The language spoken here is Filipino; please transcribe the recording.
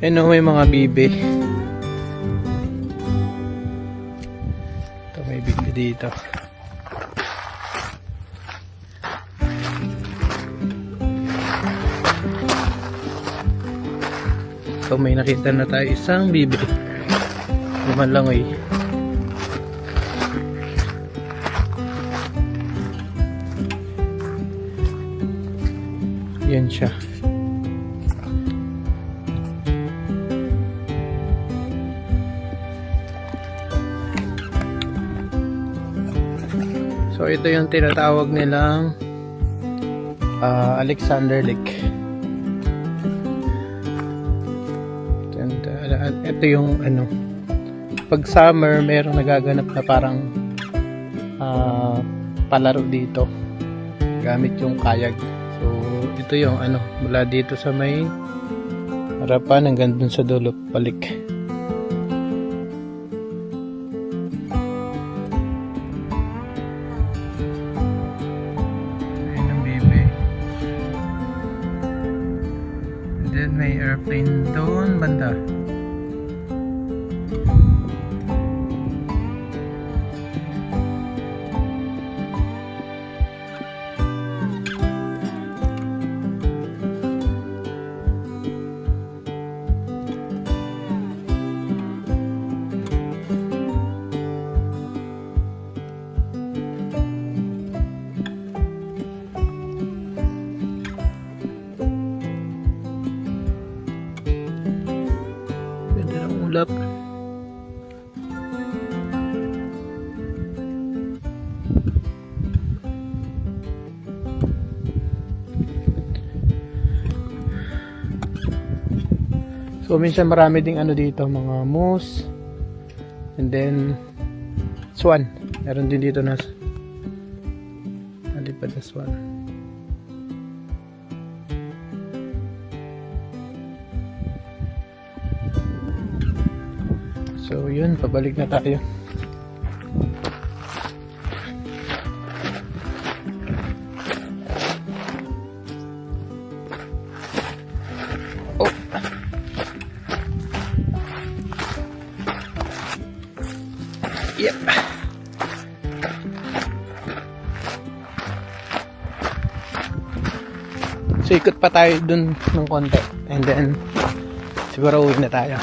Ano, may mga bibe. Ito, may bibe dito. So, may nakita na tayo isang bibe. Lumalangoy. Yan siya. So ito yung tinatawag nilang Alexander Lake. Ito yung ano, pag summer merong nagaganap na parang palaro dito gamit yung kayak. So ito yung ano, mula dito sa may harapan hanggang dun sa dulo balik. Then may airplane doon banda. Ulap. So minsan marami ding ano dito, mga moose and then swan. Meron din dito na nalipad na swan. So yun, pabalik na tayo. Oh. Yep. So ikot pa tayo dun ng konti and then siguro uwi na tayo.